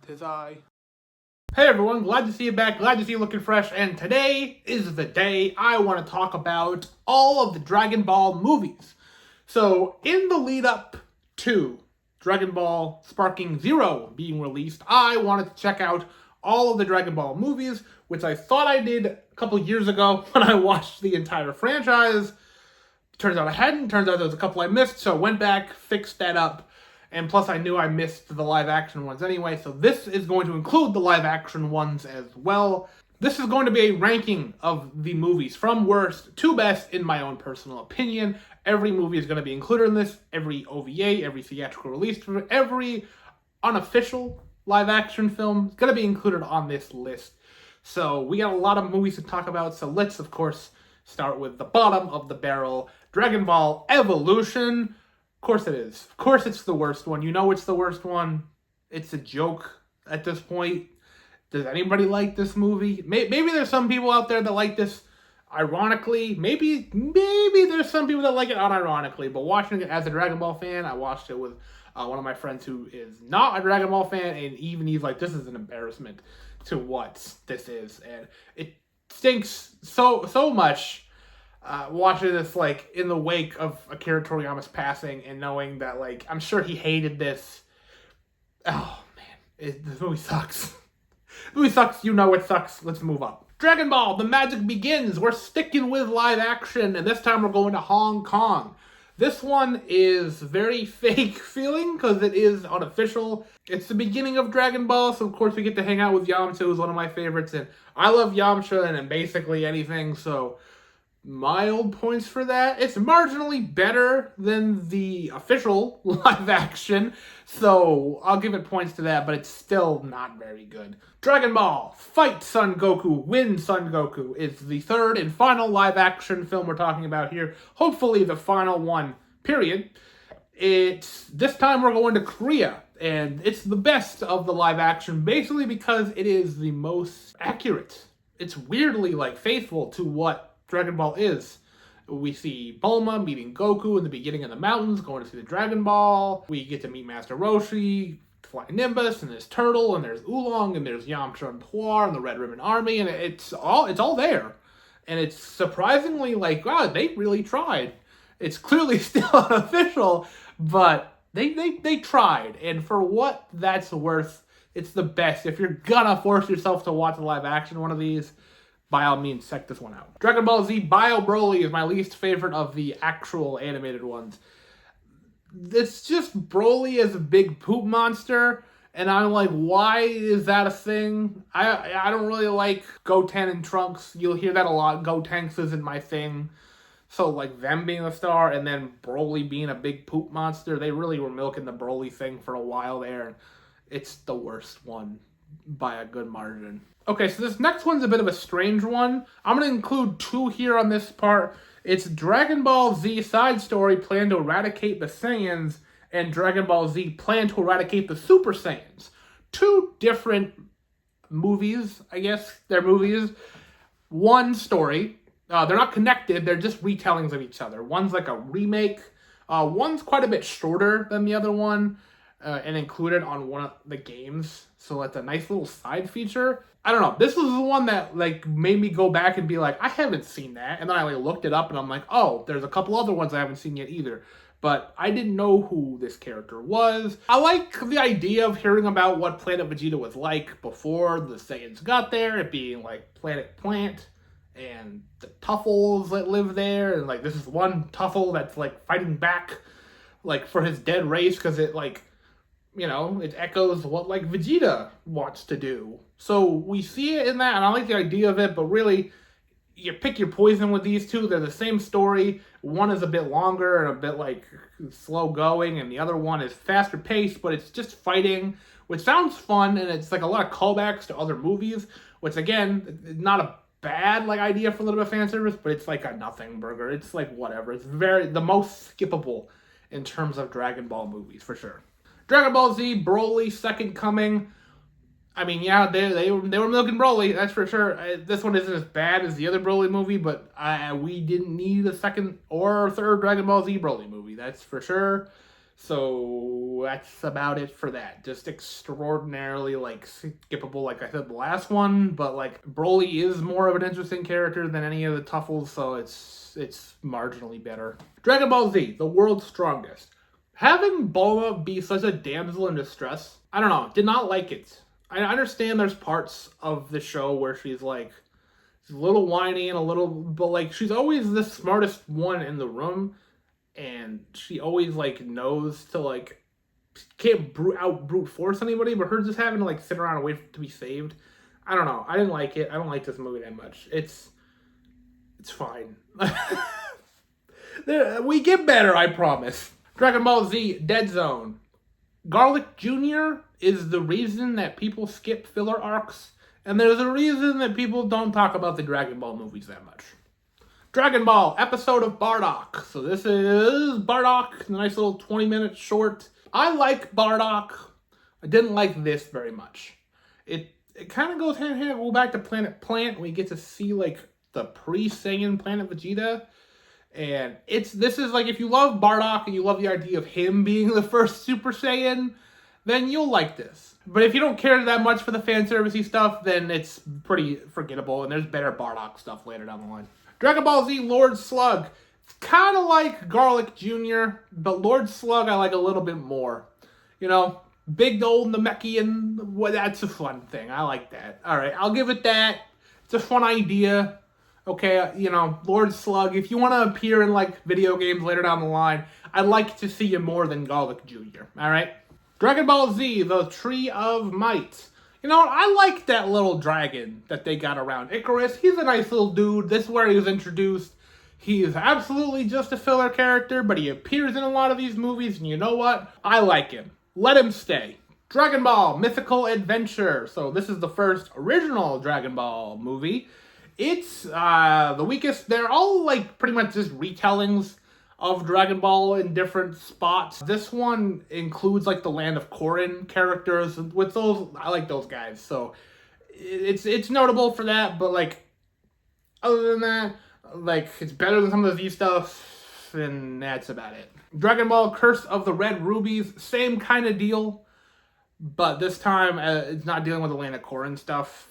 'tis I. Hey everyone, glad to see you back, glad to see you looking fresh, and today is the day I want to talk about all of the Dragon Ball movies. So, in the lead up to Dragon Ball Sparking Zero being released, I wanted to check out all of the Dragon Ball movies, which I thought I did a couple years ago when I watched the entire franchise. Turns out I hadn't, turns out there was a couple I missed, so I went back, fixed that up. And plus, I knew I missed the live-action ones anyway, so this is going to include the live-action ones as well. This is going to be a ranking of the movies from worst to best, in my own personal opinion. Every movie is going to be included in this. Every OVA, every theatrical release, every unofficial live-action film is going to be included on this list. So we got a lot of movies to talk about, so let's, of course, start with the bottom of the barrel. Dragon Ball Evolution. Of course it is. Of course it's the worst one. You know it's the worst one. It's a joke at this point. Does anybody like this movie? Maybe there's some people out there that like this ironically. Maybe there's some people that like it unironically. But watching it as a Dragon Ball fan, I watched it with one of my friends who is not a Dragon Ball fan, and even he's like, this is an embarrassment to what this is. And it stinks so much. Watching this, like, in the wake of Akira Toriyama's passing and knowing that, like, I'm sure he hated this. Oh, man. This movie sucks. The movie sucks. You know it sucks. Let's move on. Dragon Ball, the magic begins. We're sticking with live action, and this time we're going to Hong Kong. This one is very fake feeling because it is unofficial. It's the beginning of Dragon Ball, so of course we get to hang out with Yamcha, who's one of my favorites, and I love Yamcha and basically anything, so mild points for that. It's marginally better than the official live action, so I'll give it points to that, but it's still not very good. Dragon Ball Fight Son Goku, Win Son Goku is the third and final live action film we're talking about here. Hopefully the final one, period. This time we're going to Korea, and it's the best of the live action, basically because it is the most accurate. It's weirdly, like, faithful to what Dragon Ball is. We see Bulma meeting Goku in the beginning of the mountains, going to see the Dragon Ball. We get to meet Master Roshi, fly Nimbus, and there's Turtle, and there's Oolong, and there's Yamcha and Puar, and the Red Ribbon Army, and it's all there. And it's surprisingly like, wow, they really tried. It's clearly still unofficial, but they tried. And for what that's worth, it's the best. If you're gonna force yourself to watch a live action one of these, by all means, check this one out. Dragon Ball Z Bio Broly is my least favorite of the actual animated ones. It's just Broly as a big poop monster, and I'm like, why is that a thing? I don't really like Goten and Trunks. You'll hear that a lot. Gotenks isn't my thing. So, like, them being a star and then Broly being a big poop monster, they really were milking the Broly thing for a while there. It's the worst one by a good margin. Okay, so this next one's a bit of a strange one. I'm going to include two here on this part. It's Dragon Ball Z Side Story Plan to Eradicate the Saiyans and Dragon Ball Z Plan to Eradicate the Super Saiyans. Two different movies, I guess. They're movies. One story. They're not connected. They're just retellings of each other. One's like a remake. One's quite a bit shorter than the other one. And included on one of the games. So it's a nice little side feature. I don't know. This was the one that, like, made me go back and be like, I haven't seen that. And then I, like, looked it up and I'm like, oh, there's a couple other ones I haven't seen yet either. But I didn't know who this character was. I like the idea of hearing about what Planet Vegeta was like before the Saiyans got there. It being, like, Planet Plant and the Tuffles that live there. And, like, this is one Tuffle that's, like, fighting back, like, for his dead race because it, like, you know, it echoes what, like, Vegeta wants to do. So we see it in that, and I like the idea of it, but really, you pick your poison with these two. They're the same story. One is a bit longer and a bit, like, slow going, and the other one is faster paced, but it's just fighting, which sounds fun, and it's, like, a lot of callbacks to other movies, which, again, not a bad, like, idea for a little bit of fan service, but it's, like, a nothing burger. It's, like, whatever. It's the most skippable in terms of Dragon Ball movies, for sure. Dragon Ball Z, Broly, Second Coming. I mean, yeah, they were milking Broly, that's for sure. This one isn't as bad as the other Broly movie, but we didn't need a second or third Dragon Ball Z Broly movie, that's for sure. So, that's about it for that. Just extraordinarily, like, skippable, like I said, the last one. But, like, Broly is more of an interesting character than any of the Tuffles, so it's marginally better. Dragon Ball Z, the world's strongest. Having Bulma be such a damsel in distress, I don't know, did not like it. I understand there's parts of the show where she's, like, she's a little whiny and a little, but, like, she's always the smartest one in the room. And she always, like, knows to, like, can't brute force anybody, but her just having to, like, sit around and wait to be saved. I don't know. I didn't like it. I don't like this movie that much. It's fine. We get better, I promise. Dragon Ball Z Dead Zone. Garlic Jr. is the reason that people skip filler arcs, and there's a reason that people don't talk about the Dragon Ball movies that much. Dragon Ball, episode of Bardock. So this is Bardock, a nice little 20-minute short. I like Bardock. I didn't like this very much. It kind of goes hand in hand. Go back to Planet Plant. We get to see, like, the pre-Saiyan Planet Vegeta. And this is like, if you love Bardock and you love the idea of him being the first Super Saiyan, then you'll like this. But if you don't care that much for the fan servicey stuff, then it's pretty forgettable. And there's better Bardock stuff later down the line. Dragon Ball Z Lord Slug. It's kind of like Garlic Jr., but Lord Slug I like a little bit more. You know, big old Namekian, well, that's a fun thing. I like that. All right, I'll give it that. It's a fun idea. Okay, you know, Lord Slug, if you want to appear in, like, video games later down the line, I'd like to see you more than Garlic Jr., all right? Dragon Ball Z, the Tree of Might. You know, I like that little dragon that they got around Icarus. He's a nice little dude. This is where he was introduced. He is absolutely just a filler character, but he appears in a lot of these movies, and you know what? I like him. Let him stay. Dragon Ball Mythical Adventure. So this is the first original Dragon Ball movie. It's the weakest. They're all, like, pretty much just retellings of Dragon Ball in different spots. This one includes, like, the Land of Korran characters. With those, I like those guys. So it's notable for that. But, like, other than that, like, it's better than some of the Z stuff, and that's about it. Dragon Ball Curse of the Red Rubies, same kind of deal, but this time it's not dealing with the Land of Korran stuff.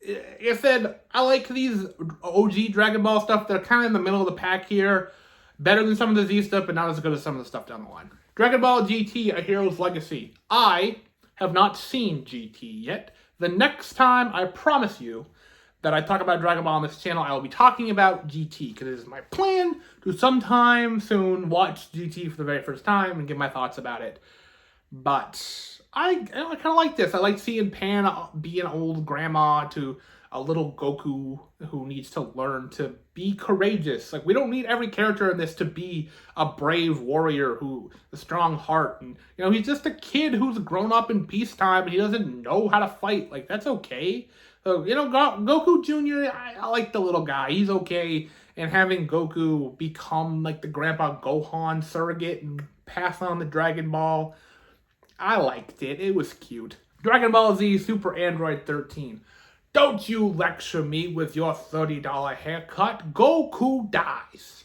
Like I said, I like these OG Dragon Ball stuff. They're kind of in the middle of the pack here. Better than some of the Z stuff, but not as good as some of the stuff down the line. Dragon Ball GT, A Hero's Legacy. I have not seen GT yet. The next time, I promise you, that I talk about Dragon Ball on this channel, I will be talking about GT, because it is my plan to sometime soon watch GT for the very first time and give my thoughts about it. But I kind of like this. I like seeing Pan be an old grandma to a little Goku who needs to learn to be courageous. Like, we don't need every character in this to be a brave warrior who a strong heart. And, you know, he's just a kid who's grown up in peacetime and he doesn't know how to fight. Like, that's okay. So, you know, Goku Jr., I like the little guy. He's okay. And having Goku become, like, the Grandpa Gohan surrogate and pass on the Dragon Ball, I liked it. It was cute. Dragon Ball Z Super Android 13. Don't you lecture me with your $30 haircut. Goku dies.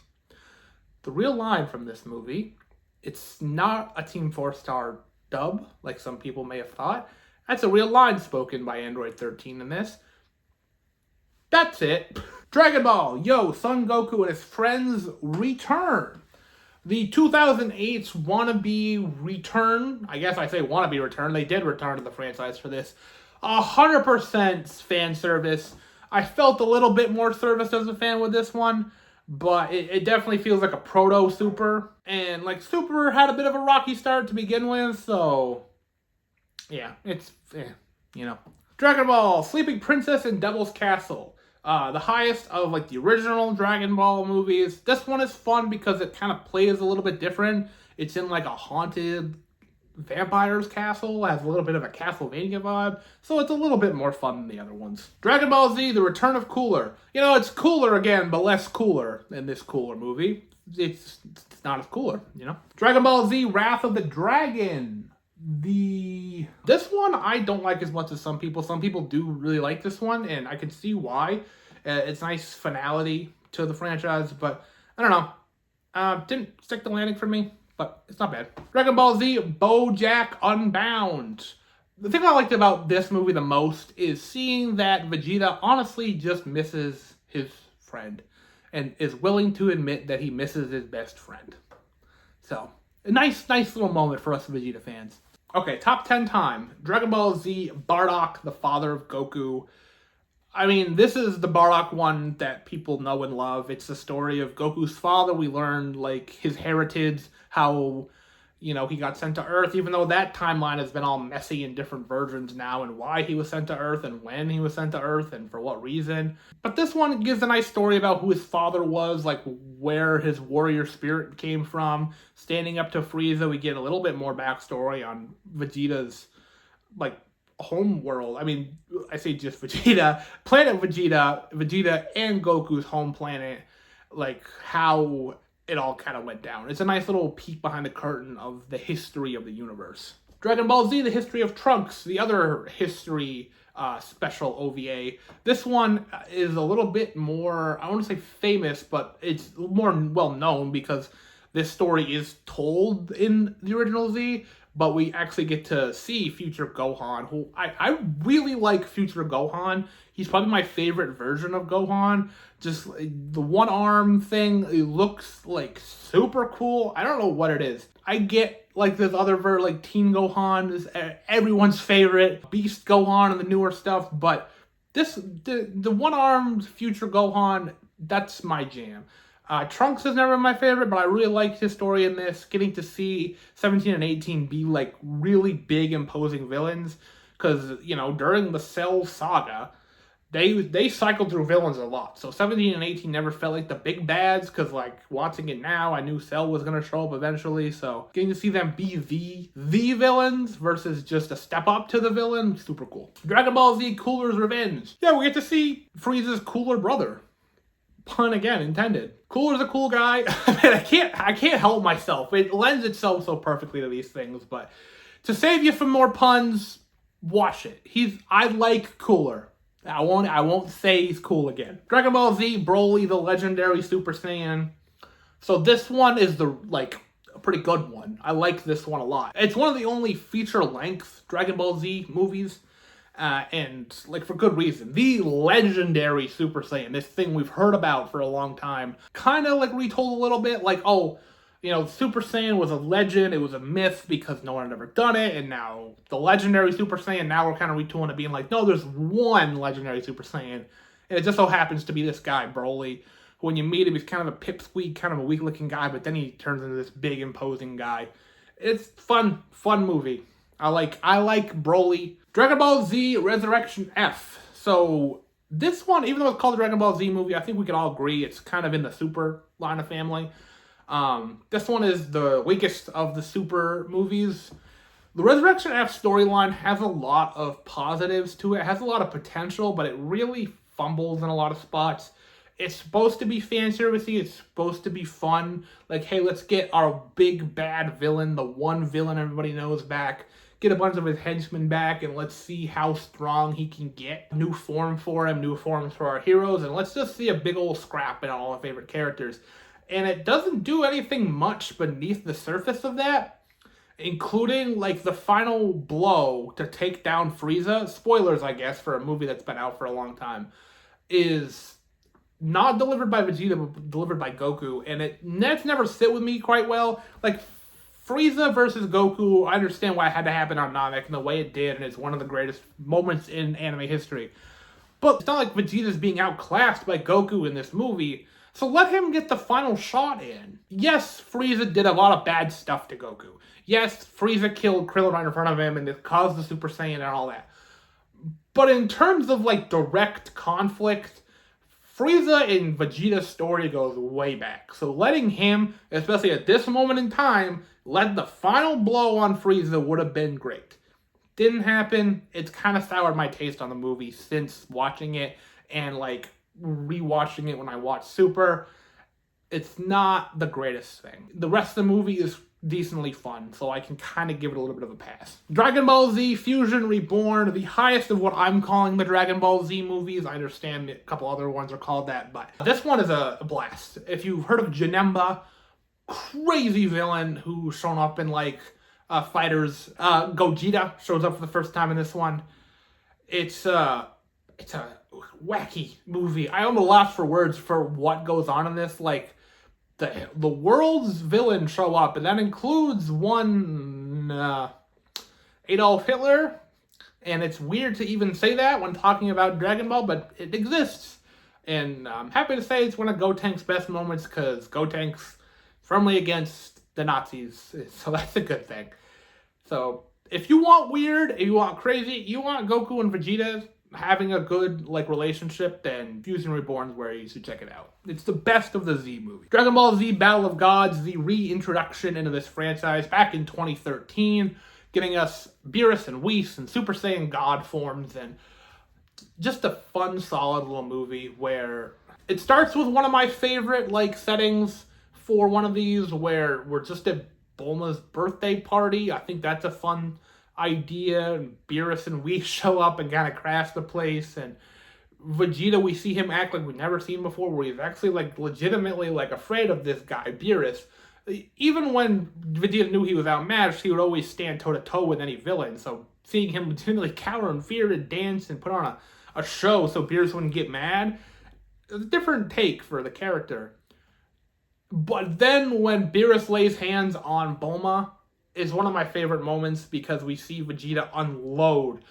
The real line from this movie, it's not a Team 4-star dub, like some people may have thought. That's a real line spoken by Android 13 in this. That's it. Dragon Ball, Yo, Son Goku and his friends return. The 2008 wannabe return, I guess I say wannabe return, they did return to the franchise for this. 100% fan service. I felt a little bit more service as a fan with this one, but it definitely feels like a proto-Super. And, like, Super had a bit of a rocky start to begin with, so yeah, you know. Dragon Ball, Sleeping Princess and Devil's Castle. The highest of, like, the original Dragon Ball movies. This one is fun because it kind of plays a little bit different. It's in, like, a haunted vampire's castle, has a little bit of a Castlevania vibe, so it's a little bit more fun than the other ones. Dragon Ball Z, The Return of Cooler. You know, it's cooler again, but less cooler than this Cooler movie. It's not as cooler, you know? Dragon Ball Z, Wrath of the Dragon. This one I don't like as much as some people. Some people do really like this one, and I can see why. It's nice finality to the franchise, but I don't know. Didn't stick the landing for me. but it's not bad. Dragon Ball Z BoJack Unbound. The thing I liked about this movie the most is seeing that Vegeta honestly just misses his friend and is willing to admit that he misses his best friend. So, a nice little moment for us Vegeta fans. Okay, top 10 time. Dragon Ball Z Bardock, the father of Goku. I mean, this is the Bardock one that people know and love. It's the story of Goku's father. We learn, like, his heritage, how, you know, he got sent to Earth, even though that timeline has been all messy in different versions now, and why he was sent to Earth, and when he was sent to Earth, and for what reason. But this one gives a nice story about who his father was, like where his warrior spirit came from. Standing up to Frieza, we get a little bit more backstory on Vegeta's, like, home world. I mean, I say just Vegeta, Planet Vegeta and Goku's home planet, like how it all kind of went down. It's a nice little peek behind the curtain of the history of the universe. Dragon Ball Z, the history of Trunks, the other history special OVA. This one is a little bit more, I wouldn't say famous, but it's more well known because this story is told in the original Z, but we actually get to see future Gohan, who I really like future Gohan. He's probably my favorite version of Gohan. Just the one arm thing, it looks like super cool. I don't know what it is. I get like this other like Teen Gohan is everyone's favorite, Beast Gohan and the newer stuff, but the one armed future Gohan, that's my jam. Trunks is never my favorite, but I really liked his story in this. Getting to see 17 and 18 be like really big, imposing villains, because you know during the Cell saga, they cycled through villains a lot. So 17 and 18 never felt like the big bads, because like watching it now, I knew Cell was gonna show up eventually. So getting to see them be the villains versus just a step up to the villain, super cool. Dragon Ball Z Cooler's Revenge. Yeah, we get to see Frieza's cooler brother. Pun again intended. Cooler's a cool guy. I can't help myself. It lends itself so perfectly to these things, but to save you from more puns, watch it. I like Cooler. I won't say he's cool again. Dragon Ball Z Broly, the legendary Super Saiyan. So this one is a pretty good one. I like this one a lot. It's one of the only feature-length Dragon Ball Z movies. And like for good reason. The legendary Super Saiyan, this thing we've heard about for a long time, kind of like retold a little bit, like, oh, you know, Super Saiyan was a legend, it was a myth because no one had ever done it, and now the legendary Super Saiyan, now we're kind of retooling it being like, no, there's one legendary Super Saiyan, and it just so happens to be this guy, Broly, who when you meet him, he's kind of a pipsqueak, kind of a weak-looking guy, but then he turns into this big, imposing guy. It's fun movie. I like Broly. Dragon Ball Z Resurrection F. So this one, even though it's called the Dragon Ball Z movie, I think we can all agree it's kind of in the Super line of family. This one is the weakest of the Super movies. The Resurrection F storyline has a lot of positives to it. It has a lot of potential, but it really fumbles in a lot of spots. It's supposed to be fan servicey. It's supposed to be fun. Like, hey, let's get our big bad villain, the one villain everybody knows, back. Get a bunch of his henchmen back, and let's see how strong he can get. New form for him, new forms for our heroes, and let's just see a big old scrap in all our favorite characters. And it doesn't do anything much beneath the surface of that, including like the final blow to take down Frieza. Spoilers, I guess, for a movie that's been out for a long time, is not delivered by Vegeta, but delivered by Goku, and that's never sit with me quite well. Like, Frieza versus Goku, I understand why it had to happen on Namek and the way it did, and it's one of the greatest moments in anime history. But it's not like Vegeta's being outclassed by Goku in this movie, so let him get the final shot in. Yes, Frieza did a lot of bad stuff to Goku. Yes, Frieza killed Krillin right in front of him, and it caused the Super Saiyan and all that. But in terms of, like, direct conflict, Frieza and Vegeta's story goes way back. So letting him, especially at this moment in time, let the final blow on Frieza would have been great. Didn't happen. It's kind of soured my taste on the movie since watching it and like rewatching it when I watched Super. It's not the greatest thing. The rest of the movie is decently fun, so I can kind of give it a little bit of a pass. Dragon Ball Z Fusion Reborn, the highest of what I'm calling the Dragon Ball Z movies. I understand a couple other ones are called that, but this one is a blast. If you've heard of Janemba, crazy villain who's shown up in like Fighters. Gogeta shows up for the first time in this one. It's a wacky movie. I almost lost for words for what goes on in this. Like the world's villains show up, and that includes one Adolf Hitler. And it's weird to even say that when talking about Dragon Ball, but it exists. And I'm happy to say it's one of Gotenk's best moments because Gotenk's firmly against the Nazis, so that's a good thing. So if you want weird, if you want crazy, you want Goku and Vegeta having a good like relationship, then Fusion Reborn is where you should check it out. It's the best of the Z movies. Dragon Ball Z Battle of Gods, the reintroduction into this franchise back in 2013, getting us Beerus and Whis and Super Saiyan God forms, and just a fun, solid little movie where it starts with one of my favorite like settings for one of these, where we're just at Bulma's birthday party. I think that's a fun idea. And Beerus and Whis show up and kind of crash the place, and Vegeta, we see him act like we've never seen before, where he's actually like legitimately like afraid of this guy Beerus. Even when Vegeta knew he was outmatched, he would always stand toe to toe with any villain. So seeing him legitimately cower in fear and dance and put on a show so Beerus wouldn't get mad, it's a different take for the character. But then when Beerus lays hands on Bulma is one of my favorite moments, because we see Vegeta unload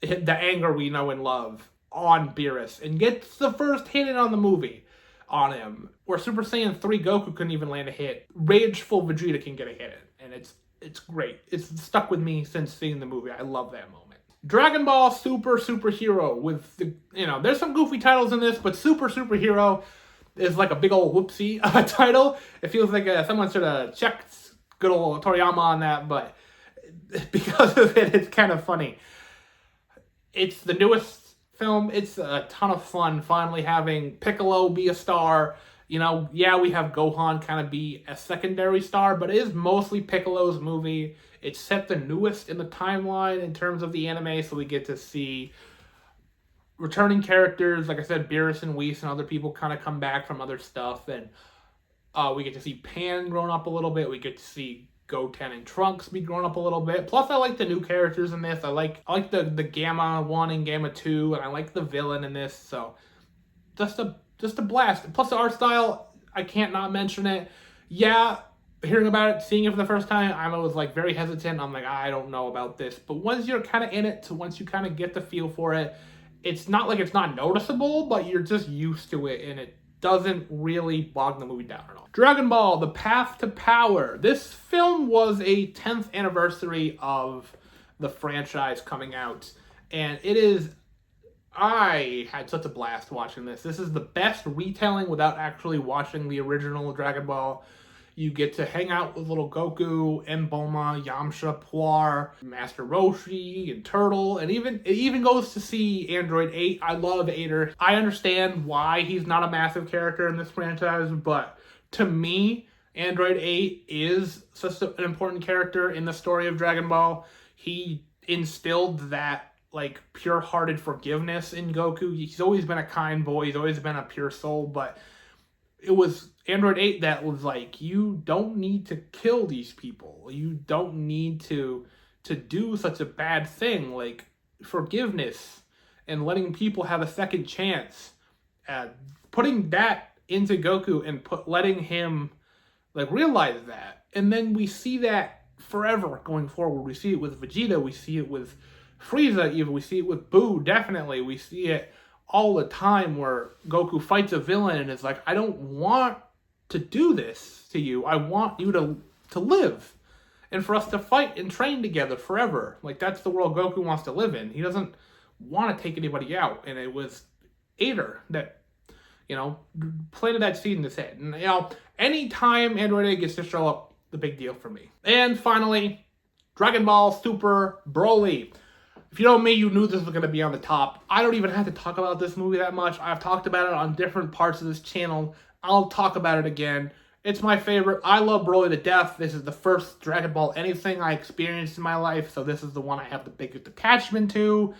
the anger we know and love on Beerus and gets the first hit in on the movie on him, where Super Saiyan 3 Goku couldn't even land a hit. Rageful Vegeta can get a hit in, and it's great. It's stuck with me since seeing the movie. I love that moment. Dragon Ball Super Superhero with the, there's some goofy titles in this, but Super Superhero is like a big old whoopsie title. It feels like someone should have checked good old Toriyama on that, but because of it, it's kind of funny. It's the newest film. It's a ton of fun finally having Piccolo be a star. We have Gohan kind of be a secondary star, but it is mostly Piccolo's movie. It's set the newest in the timeline in terms of the anime, so we get to see returning characters, like I said, Beerus and Whis and other people kind of come back from other stuff, and we get to see Pan grown up a little bit. We get to see Goten and Trunks be grown up a little bit. Plus, I like the new characters in this. I like the Gamma 1 and Gamma 2, and I like the villain in this. So, just a blast. Plus, the art style, I can't not mention it. Yeah, hearing about it, seeing it for the first time, I was like very hesitant. I'm like, I don't know about this. But once you're kind of in it, once you kind of get the feel for it, it's not like it's not noticeable, but you're just used to it, and it doesn't really bog the movie down at all. Dragon Ball, The Path to Power. This film was a 10th anniversary of the franchise coming out, and I had such a blast watching this. This is the best retelling without actually watching the original Dragon Ball. You get to hang out with little Goku and Bulma, Yamcha, Puar, Master Roshi, and Turtle, and it even goes to see Android 8. I love Ader. I understand why he's not a massive character in this franchise, but to me, Android 8 is such an important character in the story of Dragon Ball. He instilled that like pure-hearted forgiveness in Goku. He's always been a kind boy. He's always been a pure soul, but it was Android 8 that was like, you don't need to kill these people. You don't need to do such a bad thing. Like, forgiveness and letting people have a second chance. Putting that into Goku and letting him like realize that. And then we see that forever going forward. We see it with Vegeta. We see it with Frieza even. We see it with Boo, definitely. We see it all the time where Goku fights a villain and is like, I don't want to do this to you. I want you to live and for us to fight and train together forever. Like, that's the world Goku wants to live in. He doesn't want to take anybody out. And it was Ader that, planted that seed in his head. And, anytime Android 8 gets to show up, the big deal for me. And finally, Dragon Ball Super Broly. If you know me, you knew this was going to be on the top. I don't even have to talk about this movie that much. I've talked about it on different parts of this channel. I'll talk about it again. It's my favorite. I love Broly to death. This is the first Dragon Ball anything I experienced in my life, so this is the one I have the biggest attachment to.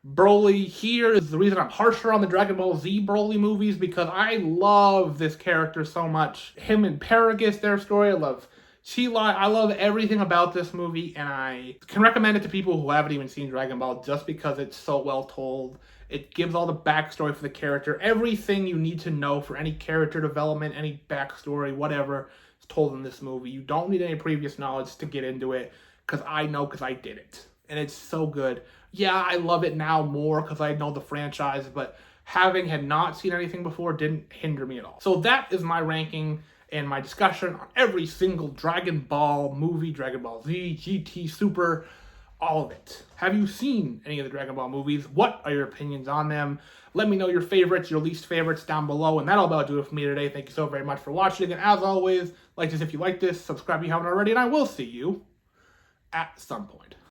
Broly here is the reason I'm harsher on the Dragon Ball Z Broly movies, because I love this character so much. Him and Paragus, their story, I love Chila. I love everything about this movie, and I can recommend it to people who haven't even seen Dragon Ball just because it's so well told. It gives all the backstory for the character, everything you need to know for any character development, any backstory, whatever is told in this movie. You don't need any previous knowledge to get into it, because I did it. And it's so good. Yeah, I love it now more because I know the franchise, but having had not seen anything before didn't hinder me at all. So that is my ranking and my discussion on every single Dragon Ball movie, Dragon Ball Z, GT, Super, all of it. Have you seen any of the Dragon Ball movies? What are your opinions on them? Let me know your favorites, your least favorites down below, and that'll about do it for me today. Thank you so very much for watching, and as always, like this if you like this, subscribe if you haven't already, and I will see you at some point.